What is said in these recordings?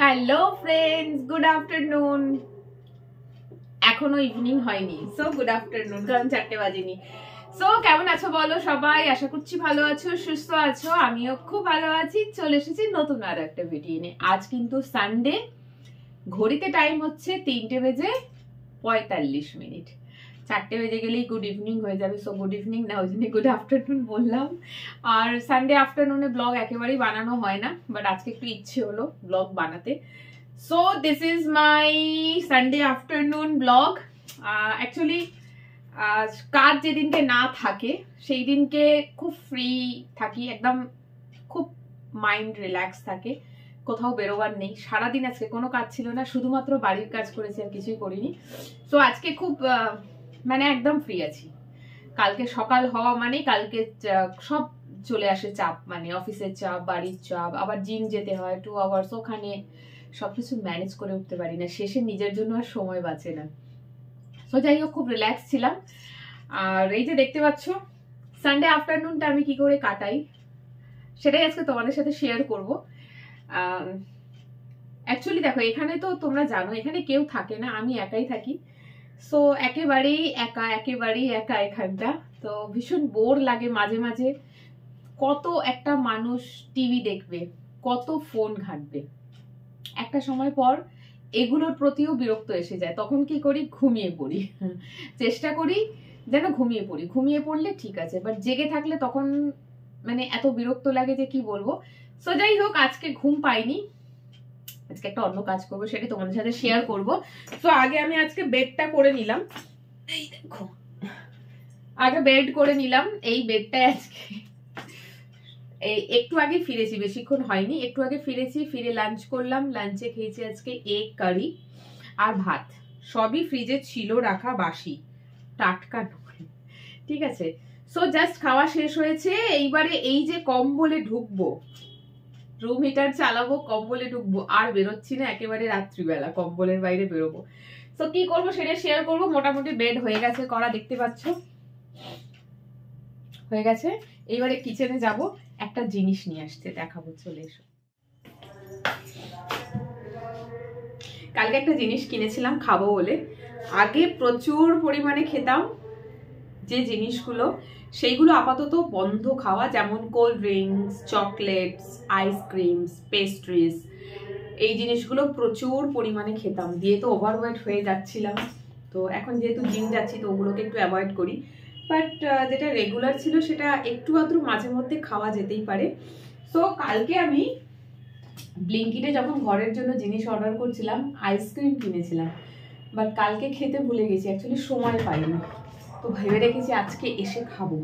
Hello friends, good afternoon. এখনো evening হয়নি, so good afternoon, কারণ 4টে বাজেনি। সো কেমন আছো বলো সবাই? আশা করছি ভালো আছো, সুস্থ আছো। আমিও খুব ভালো আছি। চলে এসেছি নতুন আর একটা ভিডিও নিয়ে। আজ কিন্তু সানডে, ঘড়িতে টাইম হচ্ছে 3:45। 4টে বেজে গেলেই গুড ইভিনিং হয়ে যাবে। সো গুড ইভিনিং না, ওই জন্য গুড আফটারনুন বললাম। আর সানডে আফটারনুনে ব্লগ একেবারেই বানানো হয় না, বাট আজকে একটু ইচ্ছে হলো ব্লগ বানাতে। So this is my Sunday afternoon blog. Actually কাজ যেদিনকে না থাকে সেই দিনকে খুব ফ্রি থাকি, একদম খুব মাইন্ড রিল্যাক্স থাকে, কোথাও বেরোবার নেই। সারাদিন আজকে কোনো কাজ ছিল না, শুধুমাত্র বাড়ির কাজ করেছি, আর কিছুই করিনি। সো আজকে খুব মানে একদম ফ্রি আছি। কালকে সকাল হওয়া মানে কালকে সব চলে আসে চাপ, মানে অফিসের চাপ, বাড়ির চাপ, আবার জিম যেতে হয় 2 আওয়ার্স, ওখানে সবকিছু ম্যানেজ করে উঠতে পারি না, শেষে নিজের জন্য আর সময় বাঁচে না। সো যাই হোক, খুব রিল্যাক্স ছিলাম। আর এই যে দেখতে পাচ্ছ সানডে আফটারনুনটা আমি কি করে কাটাই, সেটাই আজকে তোমাদের সাথে শেয়ার করবো। অ্যাকচুয়ালি দেখো, এখানে তো তোমরা জানো এখানে কেউ থাকে না, আমি একাই থাকি। সো একেবারেই একা এখানটা। তো ভীষণ বোর লাগে মাঝে মাঝে। কত একটা মানুষ টিভি দেখবে, কত ফোন ঘাঁটবে, একটা সময় পর এগুলোর প্রতিও বিরক্ত এসে যায়। তখন কি করি? ঘুমিয়ে পড়ি। চেষ্টা করি যেন ঘুমিয়ে পড়ি। ঘুমিয়ে পড়লে ঠিক আছে, বাট জেগে থাকলে তখন মানে এত বিরক্ত লাগে যে কি বলবো। সো যাই হোক, আজকে ঘুম পাইনি, আজকে একটা অন্য কাজ করবো, সেটা তোমাদের সাথে শেয়ার করবো। তো আগে আমি আজকে বেডটা করে নিলাম। এই দেখো, আগে বেড করে নিলাম। এই বেডটা আজকে একটু আগে ফিরেছি, বেশিক্ষণ হয়নি, একটু আগে ফিরেছি। ফিরে লাঞ্চ করলাম। লাঞ্চে খেয়েছি আজকে এগ কারি আর ভাত। সবই ফ্রিজে ছিল রাখা, বাসি, টাটকা নয়, ঠিক আছে। সো জাস্ট খাওয়া শেষ হয়েছে। এইবারে এই যে কম্বলে ঢুকবো, রুম হিটার চালাবো, কম্বলে ঢুকবো, আর বেরোচ্ছি না, একেবারে রাত্রিবেলা কম্বলের বাইরে বেরোবো। তো কি করবো সেটা শেয়ার করবো। মোটামুটি বেড হয়ে গেছে করা, দেখতে পাচ্ছ হয়ে গেছে। এইবারে কিচেনে যাব, একটা জিনিস নিয়ে আসতে দেখাবো, চলে এসো। কালকে একটা জিনিস কিনেছিলাম খাবো বলে। আগে প্রচুর পরিমাণে খেতাম যে জিনিসগুলো, সেইগুলো আপাতত বন্ধ খাওয়া, যেমন cold drinks, chocolates, ice creams, pastries. এই জিনিসগুলো প্রচুর পরিমাণে খেতাম, দিয়ে তো ওভারওয়েট হয়ে যাচ্ছিলাম। তো এখন যেহেতু জিম যাচ্ছি, তো ওগুলোকে একটু অ্যাভয়েড করি। বাট যেটা রেগুলার ছিল সেটা একটু আধটু মাঝে মধ্যে খাওয়া যেতেই পারে। সো কালকে আমি ব্লিঙ্কিটে যখন ঘরের জন্য জিনিস অর্ডার করছিলাম, আইসক্রিম কিনেছিলাম, বাট কালকে খেতে ভুলে গেছি, অ্যাকচুয়ালি সময় পাইনি। তো ভেবে রেখেছি আজকে এসে খাবো।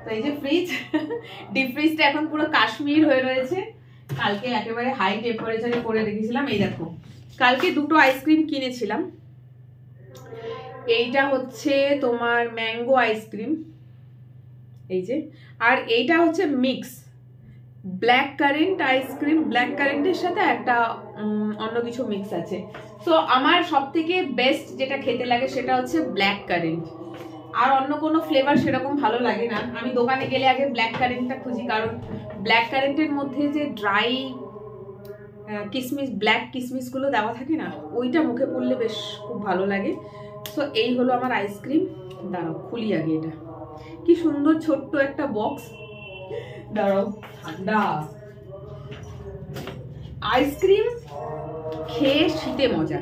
তো এই যে ফ্রিজ, ডিপ ফ্রিজটা এখন পুরো কাশ্মীর হয়ে রয়েছে। কালকে একেবারে হাই টেম্পারেচারে করে রেখেছিলাম। এই দেখো, কালকে দুটো আইসক্রিম কিনেছিলাম। এইটা হচ্ছে তোমার ম্যাঙ্গো আইসক্রিম, এই যে, আর এইটা হচ্ছে mix black current ice cream. Black কারেন্টের সাথে একটা অন্য কিছু মিক্স আছে। সো আমার সব থেকে বেস্ট যেটা খেতে লাগে সেটা হচ্ছে ব্ল্যাক কারেন্ট। আর অন্য কোনো ফ্লেভার সেরকম ভালো লাগে না। আমি দোকানে গেলে আগে ব্ল্যাক কারেন্টটা খুঁজি, কারণ ব্ল্যাক কারেন্টের মধ্যে যে ড্রাই কিশমিশ, ব্ল্যাক কিশমিশগুলো দেওয়া থাকে না, ওইটা মুখে পড়লে বেশ খুব ভালো লাগে। সো এই হলো আমার আইসক্রিম। দাঁড়াও খুলি আগে, এটা কি সুন্দর ছোট্ট একটা বক্স। দাঁড়াও, ঠান্ডা আইসক্রিম খেয়ে শীতে মজা।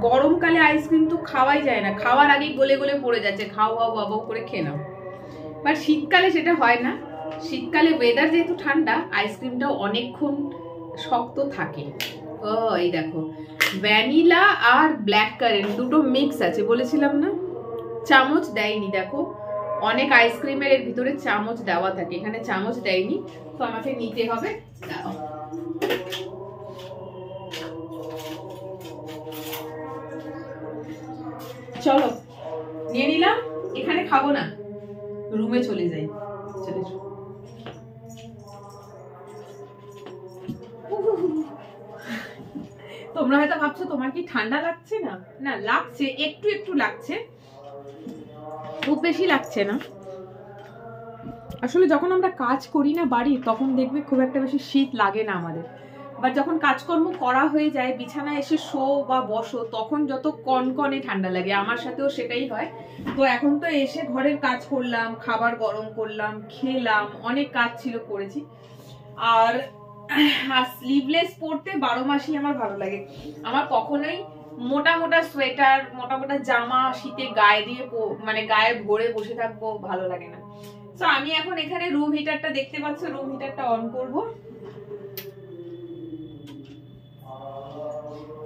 গরমকালে আইসক্রিম তো খাওয়াই যায় না, খাওয়ার আগেই গলে গলে পড়ে যাচ্ছে, খাও খাও বাবা করে খেয়ে নাও। বাট শীতকালে সেটা হয় না। শীতকালে ওয়েদার যেহেতু ঠান্ডা, আইসক্রিমটাও অনেকক্ষণ শক্ত থাকে। ও এই দেখো, ভ্যানিলা আর ব্ল্যাক কারেন্ট দুটো মিক্স আছে, বলেছিলাম না। চামচ দেয়নি, দেখো অনেক আইসক্রিমের এর ভিতরে চামচ দেওয়া থাকে, এখানে চামচ দেয়নি, তো আমাকে নিতে হবে। চলো নিয়ে নিলাম, এখানে খাবো না, রুমে চলে যাই। চলে তোমরা হয়তো ভাবছো তোমার কি ঠান্ডা লাগছে না, না লাগছে, একটু একটু লাগছে, খুব বেশি লাগছে না। আসলে যখন আমরা কাজ করি না বাড়ি, তখন দেখবে খুব একটা বেশি শীত লাগে না আমাদের, বাট যখন কাজকর্ম করা হয়ে যায়, বিছানায় এসে শো বা বসো, তখন যত কনকনে ঠান্ডা লাগে। আমার সাথেও সেটাই হয়। তো এখন তো এসে ঘরের কাজ করলাম, খাবার গরম করলাম, খেলাম, অনেক কাজ ছিল করেছি। আর স্লিভলেস পরতে 12 মাসই আমার ভালো লাগে। আমার কখনোই মোটা মোটা সোয়েটার, মোটা মোটা জামা শীতে গায়ে দিয়ে মানে গায়ে ভরে বসে থাকবো ভালো লাগে না। তো আমি এখন এখানে রুম হিটারটা দেখতে পাচ্ছ, রুম হিটারটা অন করব।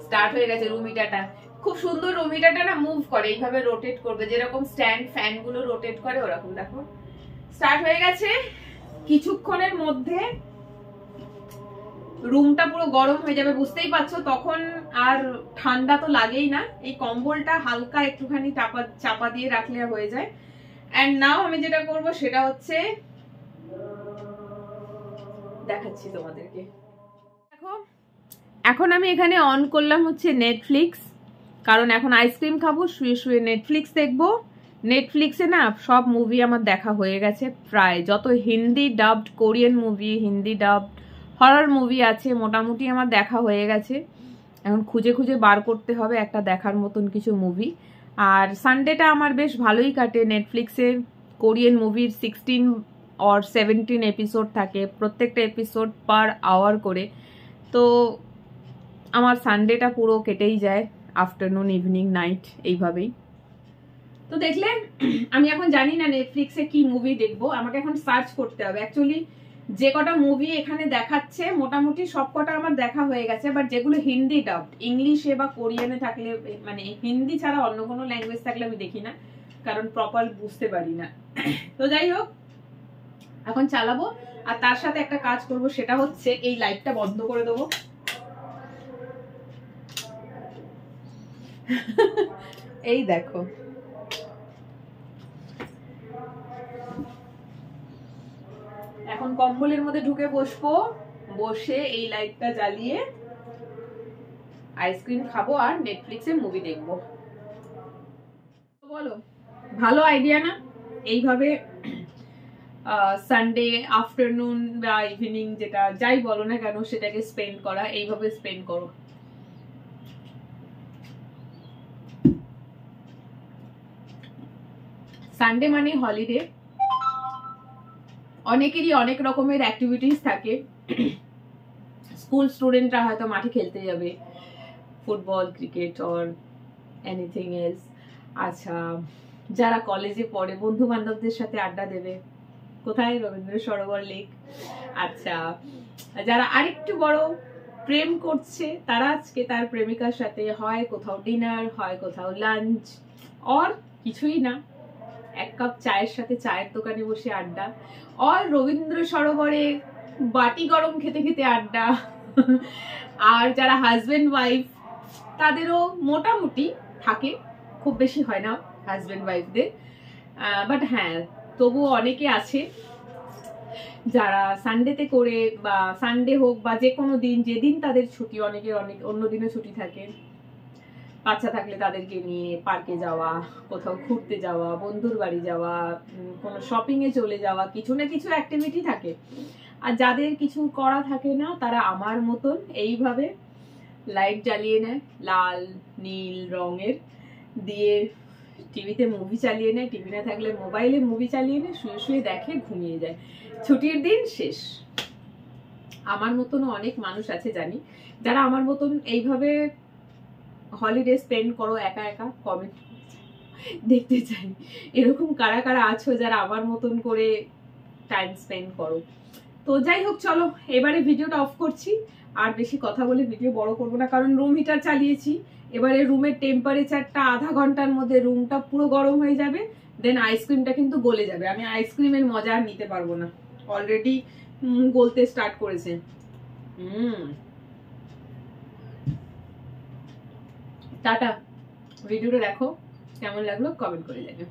স্টার্ট হয়ে গেছে রুম হিটারটা, খুব সুন্দর। রুম হিটারটা না মুভ করে, এইভাবে রোটেট করবে, যেরকম স্ট্যান্ড ফ্যান গুলো রোটেট করে ওরকম। দেখো স্টার্ট হয়ে গেছে। কিছুক্ষণের মধ্যে রুমটা পুরো গরম হয়ে যাবে, বুঝতেই পারছো। তখন আর ঠান্ডা তো লাগেই না, এই কম্বলটা হালকা একটুখানি চাপা দিয়ে রাখলে হয়ে যায়। এন্ড নাও আমি যেটা করব সেটা হচ্ছে দেখাচ্ছি তোমাদেরকে। দেখো এখন আমি এখানে অন করলাম হচ্ছে নেটফ্লিক্স, কারণ এখন আইসক্রিম খাবো, শুয়ে শুয়ে নেটফ্লিক্স দেখবো। নেটফ্লিক্সে না সব মুভি আমার দেখা হয়ে গেছে প্রায়, যত Hindi dubbed Korean movie, Hindi dubbed horror movie আছে মোটামুটি আমার দেখা হয়ে গেছে। এখন খুঁজে খুঁজে বার করতে হবে একটা দেখার মতন কিছু মুভি। আর সানডেটা আমার বেশ ভালোই কাটে। নেটফ্লিক্সে কোরিয়ান মুভির 16 or 17 এপিসোড থাকে, প্রত্যেকটা এপিসোড পার আওয়ার করে। তো আমার সানডেটা পুরো কেটেই যায়, আফটারনুন, ইভিনিং, নাইট এইভাবেই। তো দেখলে আমি এখন জানি না নেটফ্লিক্সে কি মুভি দেখবো, আমাকে এখন সার্চ করতে হবে। অ্যাকচুয়ালি যে কটা মুভি এখানে দেখাচ্ছে মোটামুটি সব কটা আমার দেখা হয়ে গেছে, বাট যেগুলো হিন্দি ডাবড, ইংলিশে বা কোরিয়ানে থাকলে, মানে হিন্দি ছাড়া অন্য কোনো ল্যাঙ্গুয়েজ থাকলে আমি দেখি না, কারণ প্রপার বুঝতে পারি না। তো যাই হোক এখন চালাবো, আর তার সাথে একটা কাজ করব, সেটা হচ্ছে এই লাইটটা বন্ধ করে দেবো। এই দেখো এখন কম্বলের মধ্যে ঢুকে বসবো, বসে এই লাইটটা জ্বালিয়ে আইসক্রিম খাবো আর নেটফ্লিক্সে মুভি দেখবো। বলো ভালো আইডিয়া না? এইভাবে সানডে আফটারনুন বা ইভিনিং, যেটা যাই বলো না কেন, সেটাকে স্পেন্ড করা, এইভাবে স্পেন্ড করো। সানডে মানে হলিডে, অনেকেরই অনেক রকমের অ্যাক্টিভিটিস থাকে। স্কুল স্টুডেন্টরা হয়তো মাঠে খেলতে যাবে, football, cricket or anything else. আচ্ছা, যারা কলেজে পড়ে বন্ধু বান্ধবদের সাথে আড্ডা দেবে, কোথায়? রবীন্দ্র সরোবর লেক। আচ্ছা, যারা আরেকটু বড়, প্রেম করছে, তারা আজকে তার প্রেমিকার সাথে হয় কোথাও ডিনার, হয় কোথাও লাঞ্চ, অর কিছুই না, এক কাপ চায়ের সাথে চায়ের দোকানে বসে আড্ডা, অর রবীন্দ্র সরোবরে বাটি গরম খেতে খেতে আড্ডা। আর যারা হাজবেন্ড ওয়াইফ, তাদেরও মোটামুটি থাকে, খুব বেশি হয় না হাজবেন্ড ওয়াইফদের, বাট হ্যাঁ তবুও অনেকে আছে যারা সানডেতে করে, বা সানডে হোক বা যে কোনো দিন, যেদিন তাদের ছুটি, অনেকের অনেক অন্য দিনও ছুটি থাকে, বাচ্চা থাকলে তাদেরকে নিয়ে পার্কে যাওয়া, কোথাও ঘুরতে যাওয়া, বন্ধুর বাড়ি যাওয়া, কোনো শপিং এ চলে যাওয়া, কিছু না কিছু অ্যাক্টিভিটি থাকে। আর যাদের কিছু করা থাকে না, তারা আমার মতন এইভাবে লাইট জ্বালিয়ে নেয় লাল নীল রঙের, দিয়ে টিভিতে মুভি চালিয়ে নেয়, টিভি না থাকলে মোবাইলে মুভি চালিয়ে নেয়, শুয়ে শুয়ে দেখে, ঘুমিয়ে যায়, ছুটির দিন শেষ। আমার মতনও অনেক মানুষ আছে জানি, যারা আমার মতন এইভাবে হলিডে স্পেন্ড করো একা একা। কমেন্ট দেখতে চাই এরকম কারা কারা আছো যারা আমার মতন করে টাইম স্পেন্ড করো। তো যাই হোক, চলো এবারে ভিডিওটা অফ করছি, আর বেশি কথা বলে ভিডিও বড় করবো না, কারণ রুম হিটার চালিয়েছি। এবারে রুমের টেম্পারেচারটা আধা ঘন্টার মধ্যে রুমটা পুরো গরম হয়ে যাবে, দেন আইসক্রিমটা কিন্তু গলে যাবে, আমি আইসক্রিমের মজা আর নিতে পারবো না, অলরেডি গলতে স্টার্ট করেছে। টাটা, ভিডিওটা দেখো, কেমন লাগলো কমেন্ট করে জানিও।